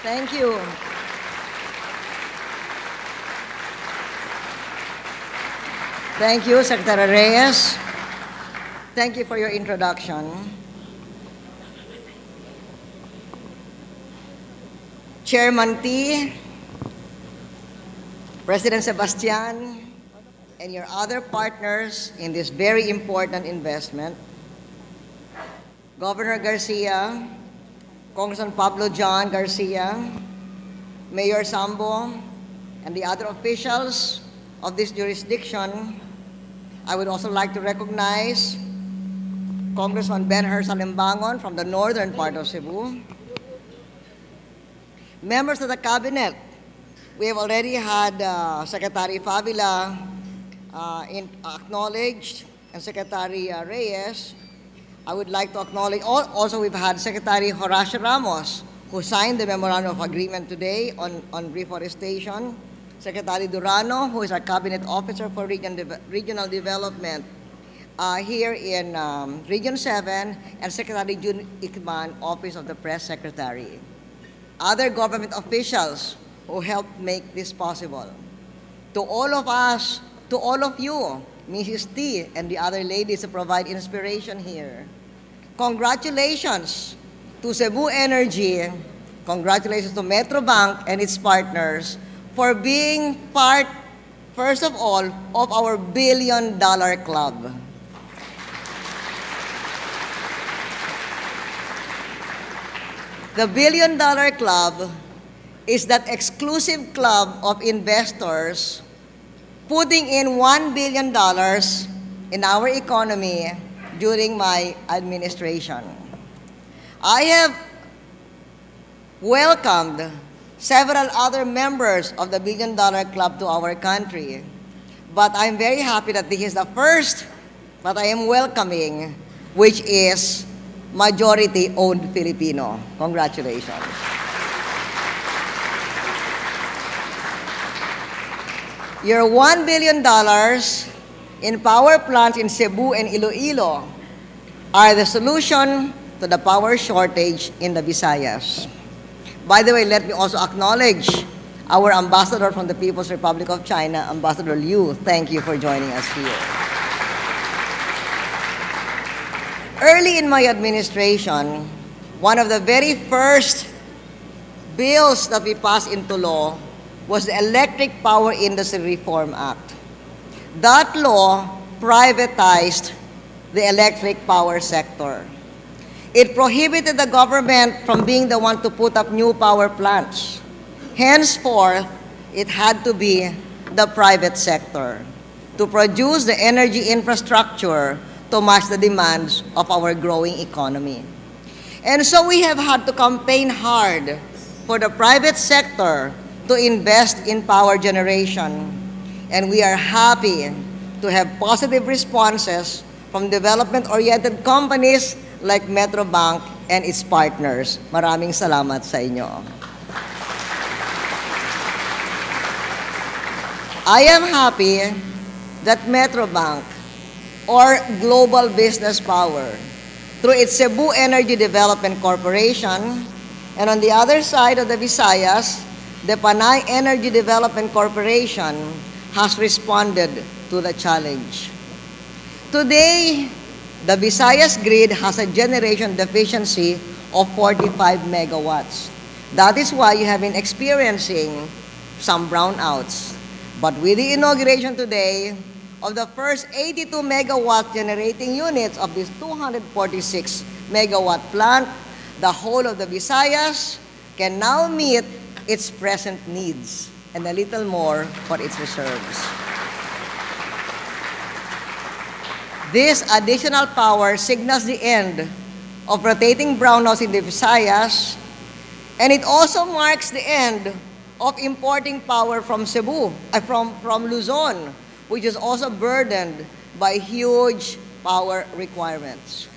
Thank you. Thank you, Secretary Reyes. Thank you for your introduction. Chairman T, President Sebastian, and your other partners in this very important investment, Governor Garcia, Congressman Pablo John Garcia, Mayor Sambo, and the other officials of this jurisdiction. I would also like to recognize Congressman Ben-Hur Salimbangon from the northern part of Cebu. Members of the Cabinet, we have already had Secretary Favila acknowledged, and Secretary Reyes. I would like to acknowledge, also we've had Secretary Horacio Ramos, who signed the Memorandum of Agreement today on reforestation, Secretary Durano, who is our Cabinet Officer for Regional Development here in Region 7, and Secretary June Ikman, Office of the Press Secretary. Other government officials who helped make this possible. To all of us, to all of you, Mrs. T and the other ladies who provide inspiration here, congratulations to Cebu Energy, congratulations to Metrobank and its partners for being part, first of all, of our billion-dollar club. The billion-dollar club is that exclusive club of investors putting in $1 billion in our economy during my administration. I have welcomed several other members of the billion-dollar club to our country, but I'm very happy that this is the first that I am welcoming, which is majority-owned Filipino. Congratulations. Your $1 billion in power plants in Cebu and Iloilo are the solution to the power shortage in the Visayas. By the way, let me also acknowledge our ambassador from the People's Republic of China, Ambassador Liu. Thank you for joining us here. Early in my administration, one of the very first bills that we passed into law was the Electric Power Industry Reform Act. That law privatized the electric power sector. It prohibited the government from being the one to put up new power plants. Henceforth, it had to be the private sector to produce the energy infrastructure to match the demands of our growing economy. And so we have had to campaign hard for the private sector to invest in power generation. And we are happy to have positive responses from development-oriented companies like Metrobank and its partners. Maraming salamat sa inyo. I am happy that Metrobank, or Global Business Power, through its Cebu Energy Development Corporation, and on the other side of the Visayas, the Panay Energy Development Corporation has responded to the challenge. Today, the Visayas grid has a generation deficiency of 45 megawatts. That is why you have been experiencing some brownouts. But with the inauguration today of the first 82 megawatt generating units of this 246 megawatt plant, the whole of the Visayas can now meet its present needs and a little more for its reserves. This additional power signals the end of rotating brownouts in the Visayas, and it also marks the end of importing power from Cebu, from Luzon, which is also burdened by huge power requirements.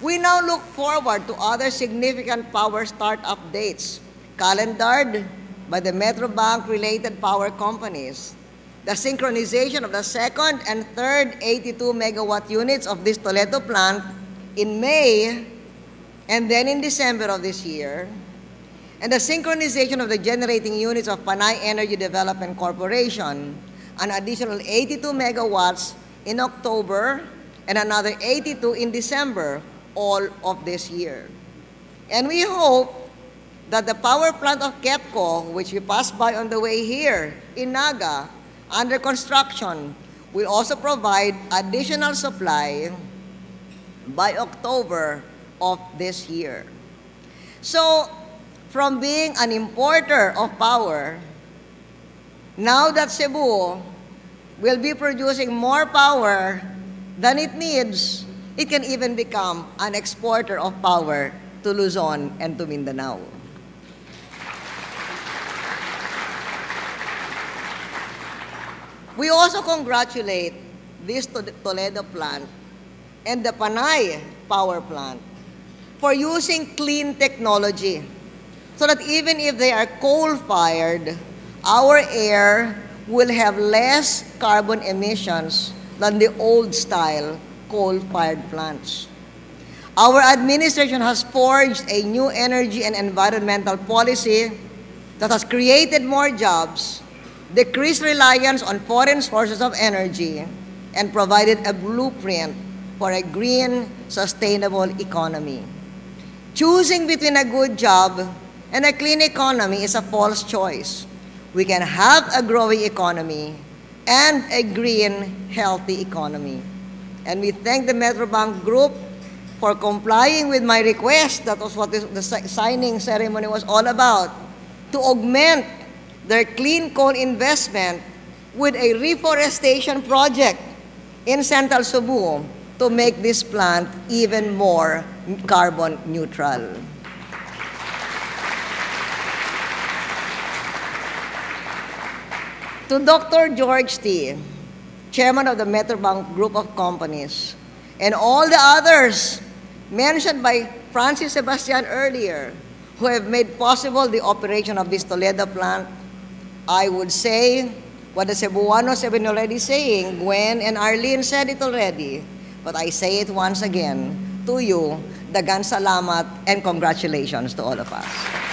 We now look forward to other significant power startup dates, calendared by the Metrobank-related power companies. The synchronization of the second and third 82 megawatt units of this Toledo plant in May and then in December of this year. and the synchronization of the generating units of Panay Energy Development Corporation, an additional 82 megawatts in October and another 82 in December, all of this year. And we hope that the power plant of KEPCO, which we passed by on the way here in Naga, under construction, will also provide additional supply by October of this year. So, from being an importer of power, now that Cebu will be producing more power than it needs, it can even become an exporter of power to Luzon and to Mindanao. We also congratulate this Toledo plant and the Panay power plant for using clean technology so that even if they are coal-fired, our air will have less carbon emissions than the old-style coal-fired plants. Our administration has forged a new energy and environmental policy that has created more jobs, decreased reliance on foreign sources of energy, and provided a blueprint for a green, sustainable economy. Choosing between a good job and a clean economy is a false choice. We can have a growing economy and a green, healthy economy. And we thank the Metrobank Group for complying with my request. That was what the signing ceremony was all about, to augment their clean coal investment with a reforestation project in Central Cebu to make this plant even more carbon neutral. To Dr. George T., Chairman of the Metrobank Group of Companies, and all the others mentioned by Francis Sebastian earlier, who have made possible the operation of this Toledo plant, I would say what the Cebuanos have been already saying. Gwen and Arlene said it already, but I say it once again to you, daghang salamat and congratulations to all of us.